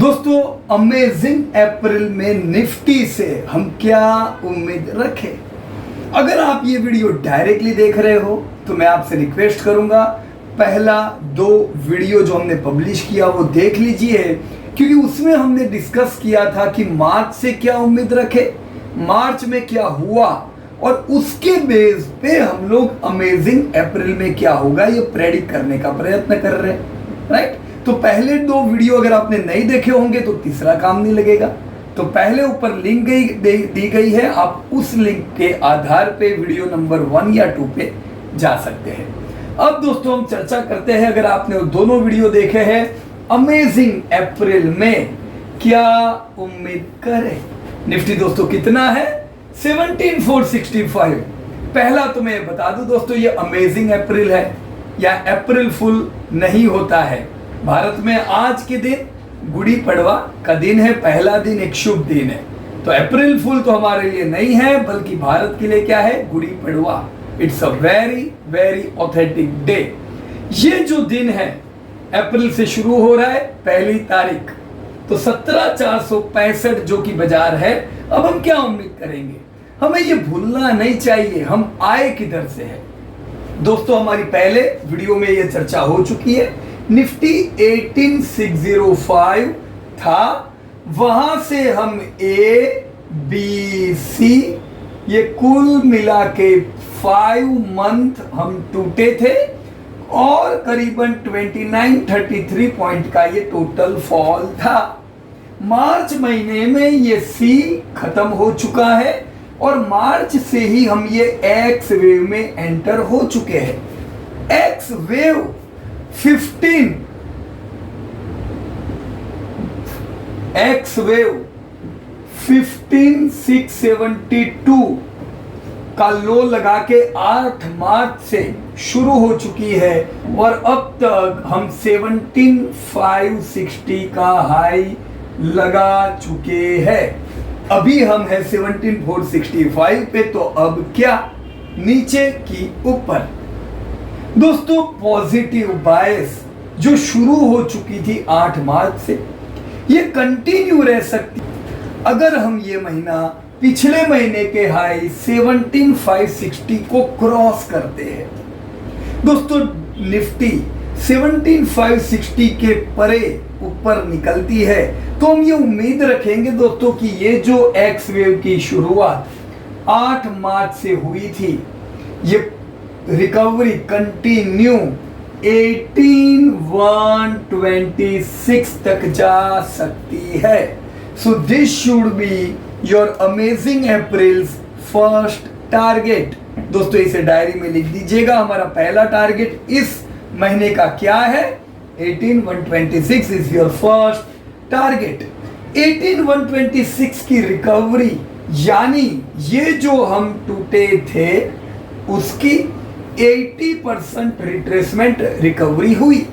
दोस्तों अमेजिंग अप्रैल में निफ्टी से हम क्या उम्मीद रखें। अगर आप ये वीडियो डायरेक्टली देख रहे हो तो मैं आपसे रिक्वेस्ट करूंगा पहला 2 वीडियो जो हमने पब्लिश किया वो देख लीजिए, क्योंकि उसमें हमने डिस्कस किया था कि मार्च से क्या उम्मीद रखे, मार्च में क्या हुआ और उसके बेस पे हम लोग अमेजिंग अप्रैल में क्या होगा ये प्रेडिक्ट करने का प्रयत्न कर रहे हैं, राइट। तो पहले 2 वीडियो अगर आपने नहीं देखे होंगे तो तीसरा काम नहीं लगेगा। तो पहले ऊपर लिंक दी गई है, आप उस लिंक के आधार पे वीडियो नंबर 1 या 2 पे जा सकते हैं। अब दोस्तों हम चर्चा करते हैं, अगर आपने दोनों वीडियो देखे हैं अमेजिंग अप्रैल में क्या उम्मीद करें। निफ्टी दोस्तों कितना है 17,465। पहला तो मैं बता दूं दोस्तों ये अमेजिंग अप्रैल है या अप्रैल फुल नहीं होता है। भारत में आज के दिन गुड़ी पड़वा का दिन है, पहला दिन एक शुभ दिन है। तो अप्रैल फुल तो हमारे लिए नहीं है, बल्कि भारत के लिए क्या है, Gudi Padwa. It's a very very authentic day. ये जो दिन है अप्रैल से शुरू हो रहा है, पहली तारीख, तो 17,465 जो कि बाजार है। अब हम क्या उम्मीद करेंगे, हमें ये भूलना नहीं चाहिए हम आए किधर से है। दोस्तों हमारी पहले वीडियो में ये चर्चा हो चुकी है, निफ्टी 18,605 था, वहां से हम ए बी सी ये कुल मिला के 5 मंथ हम टूटे थे और करीबन 2933 पॉइंट का ये टोटल फॉल था। मार्च महीने में ये सी खत्म हो चुका है और मार्च से ही हम ये एक्स वेव में एंटर हो चुके हैं। एक्स वेव 15 एक्स वेव 15,672 का लो लगा के 8 मार्च से शुरू हो चुकी है और अब तक हम 17,560 का हाई लगा चुके हैं। अभी हम है 17,465 पे, तो अब क्या नीचे की ऊपर। दोस्तों पॉजिटिव बायस जो शुरू हो चुकी थी 8 मार्च से, ये कंटिन्यू रह सकती अगर हम ये महीना पिछले महीने के हाई 17,560 को क्रॉस करते हैं। दोस्तों निफ्टी 17,560 के परे ऊपर निकलती है तो हम ये उम्मीद रखेंगे दोस्तों कि ये जो एक्स वेव की शुरुआत 8 मार्च से हुई थी, ये रिकवरी कंटिन्यू 18,126 तक जा सकती है। So this should be your amazing April first target. दोस्तों इसे डायरी में लिख दीजिएगा, हमारा पहला टारगेट इस महीने का क्या है, 18,126 इज योर फर्स्ट टारगेट। 18,126 की रिकवरी यानी ये जो हम टूटे थे उसकी 80% रिट्रेसमेंट रिकवरी हुई।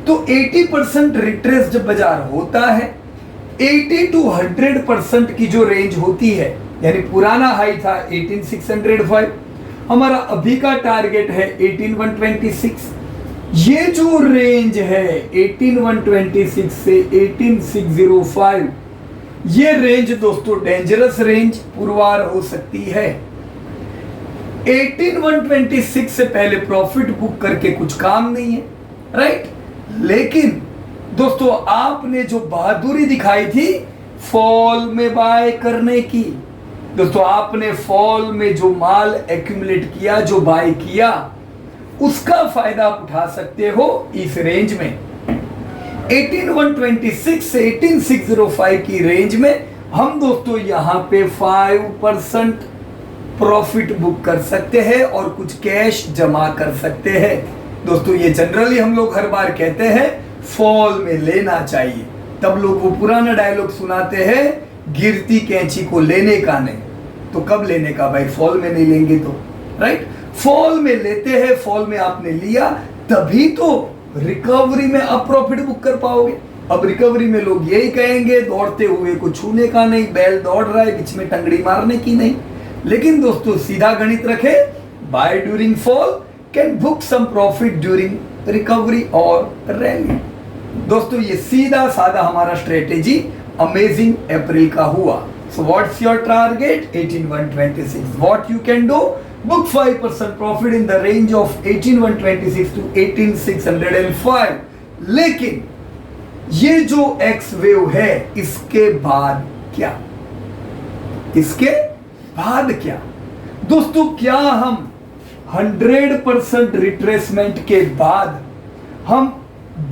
तो 80% रिट्रेस जब बाजार होता है, 80 to 100% की जो रेंज होती है, यानी पुराना हाई था 18,605, हमारा अभी का टारगेट है 18,126। ये जो रेंज है 18,126 से 18,605, ये रेंज दोस्तों डेंजरस रेंज पुरवार हो सकती है। 18,126 से पहले प्रॉफिट बुक करके कुछ काम नहीं है, राइट। लेकिन दोस्तों आपने जो बहादुरी दिखाई थी फॉल में बाय करने की, दोस्तों आपने फॉल में जो माल एक्यूमुलेट किया, जो बाय किया, उसका फायदा आप उठा सकते हो इस रेंज में। 18,126 से 18,605 की रेंज में हम दोस्तों यहां पे 5% प्रॉफिट बुक कर सकते हैं और कुछ कैश जमा कर सकते हैं। दोस्तों ये जनरली हम लोग हर बार कहते हैं फॉल में लेना चाहिए, तब लोग वो पुराना डायलॉग सुनाते हैं, गिरती कैंची को लेने का नहीं। तो कब लेने का भाई, फॉल में नहीं लेंगे तो, राइट। फॉल में लेते हैं, फॉल में आपने लिया तभी तो रिकवरी में आप प्रॉफिट बुक कर पाओगे। अब रिकवरी में लोग यही कहेंगे दौड़ते हुए को छूने का नहीं, बैल दौड़ रहा है बीच में टंगड़ी मारने की नहीं। लेकिन दोस्तों सीधा गणित रखे, buy during fall can book some profit during recovery और रैली। दोस्तों ये सीधा साधा हमारा स्ट्रेटेजी अमेजिंग अप्रैल का हुआ। So what's your target 18126। What you can do, book 5% profit in the range of 18126 to 18605। लेकिन ये जो एक्स वेव है इसके बाद क्या, इसके बाद क्या दोस्तों, क्या हम 100% रिट्रेसमेंट के बाद हम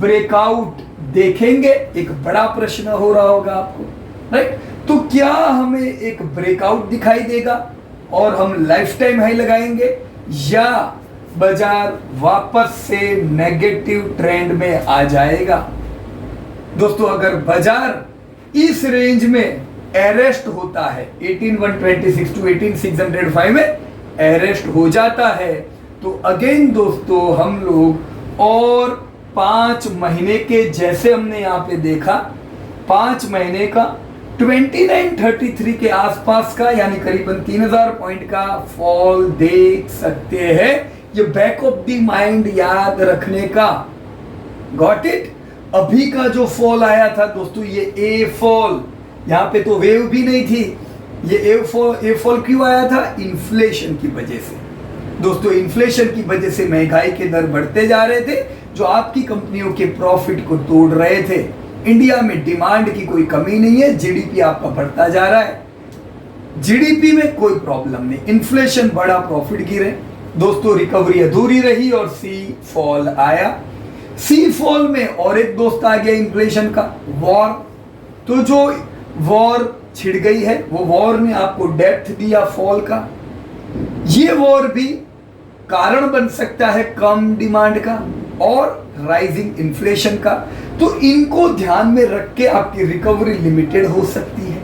ब्रेकआउट देखेंगे? एक बड़ा प्रश्न हो रहा होगा आपको, राइट? तो क्या हमें एक ब्रेकआउट दिखाई देगा और हम लाइफ टाइम हाई लगाएंगे, या बाजार वापस से नेगेटिव ट्रेंड में आ जाएगा? दोस्तों अगर बाजार इस रेंज में अरेस्ट होता है 18126 टू 18605 में अरेस्ट हो जाता है, तो अगेन दोस्तों हम लोग और 5 महीने के, जैसे हमने यहां पे देखा 5 महीने का 2933 के आसपास का, यानी करीबन 3000 पॉइंट का फॉल देख सकते हैं। ये बैक ऑफ द माइंड याद रखने का। Got it? अभी का जो फॉल आया था दोस्तों, ये ए फॉल, यहां पे तो वेव भी नहीं थी, ये ए फॉल क्यों आया था? इन्फ्लेशन की वजह से। दोस्तों इन्फ्लेशन की वजह से महंगाई के दर बढ़ते जा रहे थे, जो आपकी कंपनियों के प्रॉफिट को तोड़ रहे थे। इंडिया में डिमांड की कोई कमी नहीं है, जीडीपी आपका बढ़ता जा रहा है, जीडीपी में कोई प्रॉब्लम नहीं, इन्फ्लेशन बढ़ा, प्रॉफिट गिरे। दोस्तों रिकवरी अधूरी रही और सी फॉल आया। सी फॉल में और एक दोस्त आ गया इन्फ्लेशन का, वॉर। तो जो वॉर छिड़ गई है, वो वॉर ने आपको डेप्थ दिया फॉल का। ये वॉर भी कारण बन सकता है कम डिमांड का और राइजिंग इन्फ्लेशन का। तो इनको ध्यान में रख के आपकी रिकवरी लिमिटेड हो सकती है,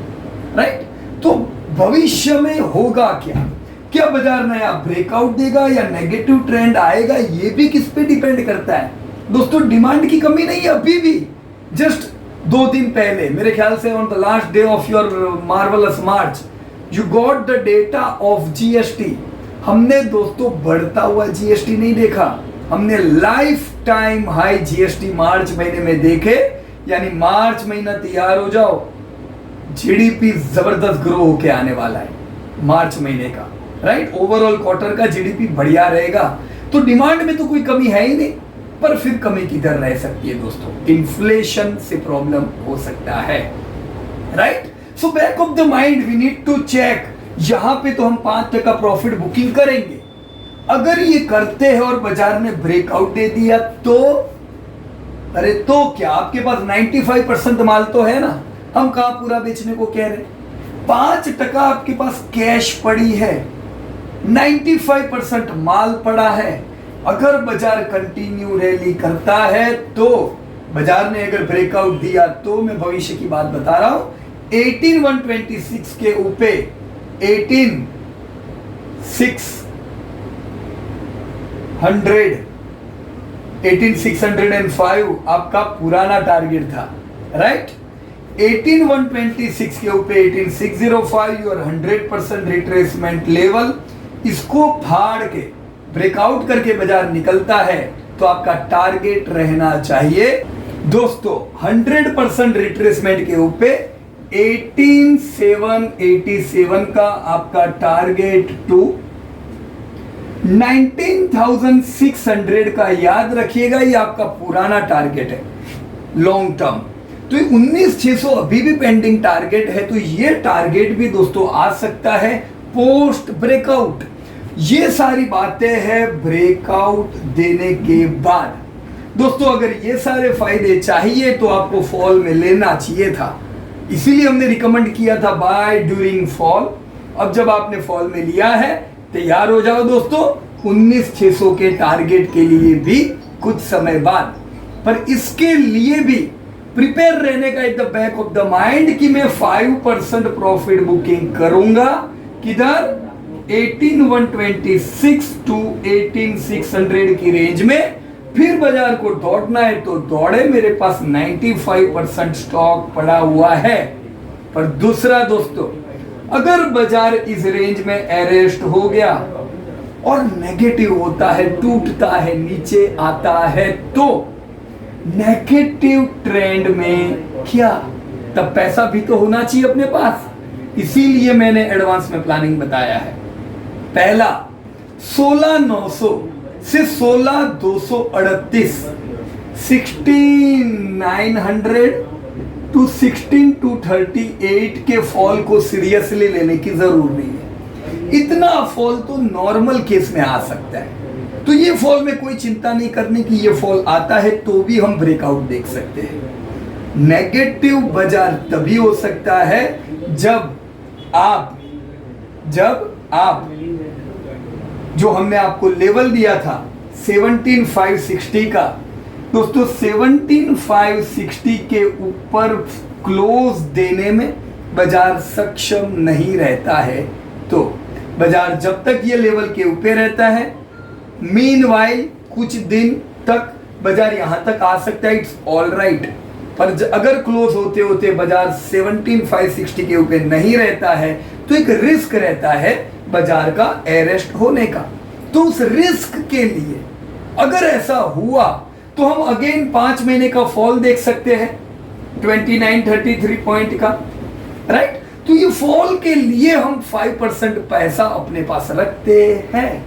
राइट? तो भविष्य में होगा क्या? क्या बाजार नया ब्रेकआउट देगा या नेगेटिव ट्रेंड आएगा? ये भी किस पे डिपेंड करता है दोस्तों। डिमांड की कमी नहीं है अभी भी। जस्ट 2 दिन पहले, मेरे ख्याल से on the last day of your marvellous March, you got the data of GST. हमने दोस्तों बढ़ता हुआ जीएसटी नहीं देखा, हमने लाइफ टाइम हाई जीएसटी मार्च महीने में देखे। यानी मार्च महीना तैयार हो जाओ, जीडीपी जबरदस्त ग्रो होके आने वाला है मार्च महीने का, राइट? ओवरऑल क्वार्टर का जीडीपी बढ़िया रहेगा। तो डिमांड में तो कोई कमी है ही नहीं, पर फिर कमी किधर रह सकती है दोस्तों? इन्फ्लेशन से प्रॉब्लम हो सकता है, right? So back of the mind we need to check. यहां पे तो हम 5% प्रॉफिट बुकिंग करेंगे। अगर ये करते हैं और बाजार ने ब्रेकआउट दे दिया तो, अरे तो क्या, आपके पास 95% माल तो है ना, हम कहां पूरा बेचने को कह रहे? 5% आपके पास कैश पड़ी है, 95% माल पड़ा है। अगर बाजार कंटिन्यू रैली करता है तो, बाजार ने अगर ब्रेकआउट दिया तो, मैं भविष्य की बात बता रहा हूं, 18126 के ऊपर 18605 आपका पुराना टारगेट था, राइट? 18126 के ऊपर 18605 और 100% रिट्रेसमेंट लेवल, इसको फाड़ के ब्रेकआउट करके बाजार निकलता है तो आपका टारगेट रहना चाहिए दोस्तों 100% रिट्रेसमेंट के ऊपर 18787 का आपका टारगेट टू 19,600 का याद रखिएगा, ये आपका पुराना टारगेट है लॉन्ग टर्म। तो 19,600 अभी भी पेंडिंग टारगेट है, तो ये टारगेट भी दोस्तों आ सकता है पोस्ट ब्रेकआउट। ये सारी बातें हैं ब्रेकआउट देने के बाद। दोस्तों अगर ये सारे फायदे चाहिए तो आपको फॉल में लेना चाहिए था, इसीलिए हमने रिकमेंड किया था बाय ड्यूरिंग फॉल। अब जब आपने फॉल में लिया है, तैयार हो जाओ दोस्तों 19,600 के टारगेट के लिए भी कुछ समय बाद। पर इसके लिए भी प्रिपेयर रहने का at the back of the mind कि मैं 5% प्रॉफिट बुकिंग करूंगा किधर 18,126 टू 18,600 की रेंज में। फिर बाजार को दौड़ना है तो दौड़े, मेरे पास 95% स्टॉक पड़ा हुआ है। पर दूसरा दोस्तों, अगर बाजार इस रेंज में अरेस्ट हो गया और नेगेटिव होता है, टूटता है, नीचे आता है, तो नेगेटिव ट्रेंड में किया, तब पैसा भी तो होना चाहिए अपने पास, इसीलिए मैंने एडवांस में प्लानिंग बताया है। पहला 16,900 से 16,238, 16,900 टू 16,238 के फॉल को सीरियसली लेने की जरूरत नहीं है। इतना फॉल तो नॉर्मल केस में आ सकता है, तो ये फॉल में कोई चिंता नहीं करने की। ये फॉल आता है तो भी हम ब्रेकआउट देख सकते हैं। नेगेटिव बाजार तभी हो सकता है जब आप जो हमने आपको लेवल दिया था 17,560 का, दोस्तों 17,560 के ऊपर क्लोज देने में बाजार सक्षम नहीं रहता है। तो बाजार जब तक ये लेवल के ऊपर रहता है, मीनवाइल कुछ दिन तक बाजार यहां तक आ सकता है, इट्स ऑल राइट। पर अगर क्लोज होते होते बाजार 17,560 के ऊपर नहीं रहता है तो एक रिस्क रहता है बाजार का अरेस्ट होने का। तो उस रिस्क के लिए अगर ऐसा हुआ तो हम अगेन 5 महीने का फॉल देख सकते हैं 2933 पॉइंट का, राइट। तो ये फॉल के लिए हम 5% पैसा अपने पास रखते हैं।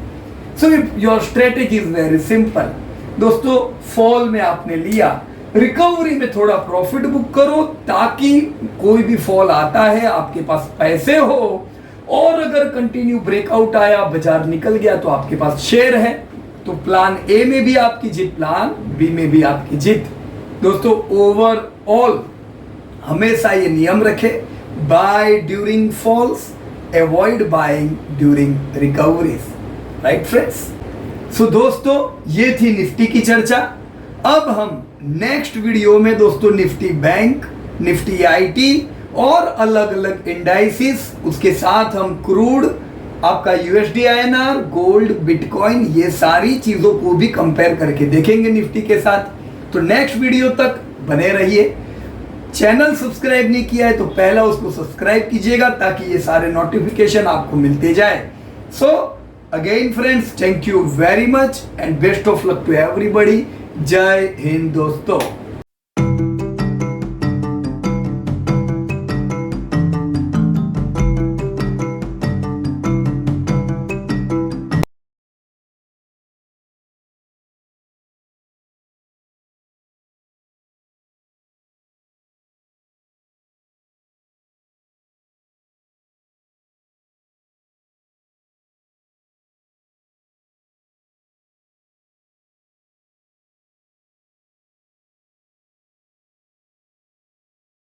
So your strategy is very simple दोस्तों। फॉल में आपने लिया, रिकवरी में थोड़ा प्रॉफिट बुक करो ताकि कोई भी फॉल आता है आपके पास पैसे हो, और अगर कंटिन्यू ब्रेकआउट आया, बाजार निकल गया तो आपके पास शेयर है। तो प्लान ए में भी आपकी जीत, प्लान बी में भी आपकी जीत। दोस्तों ओवरऑल हमेशा ये नियम रखे, buy during falls, avoid buying during recoveries, right friends. So दोस्तों ये थी निफ्टी की चर्चा। अब हम नेक्स्ट वीडियो में दोस्तों निफ्टी बैंक, निफ्टी आईटी और अलग अलग इंडाइसिस, उसके साथ हम क्रूड, आपका यूएसडी आईएनआर, गोल्ड, बिटकॉइन, ये सारी चीजों को भी कंपेयर करके देखेंगे निफ्टी के साथ। तो नेक्स्ट वीडियो तक बने रहिए। चैनल सब्सक्राइब नहीं किया है तो पहला उसको सब्सक्राइब कीजिएगा ताकि ये सारे नोटिफिकेशन आपको मिलते जाए। So again friends, thank you very much and best of luck to everybody. जय हिंद दोस्तों।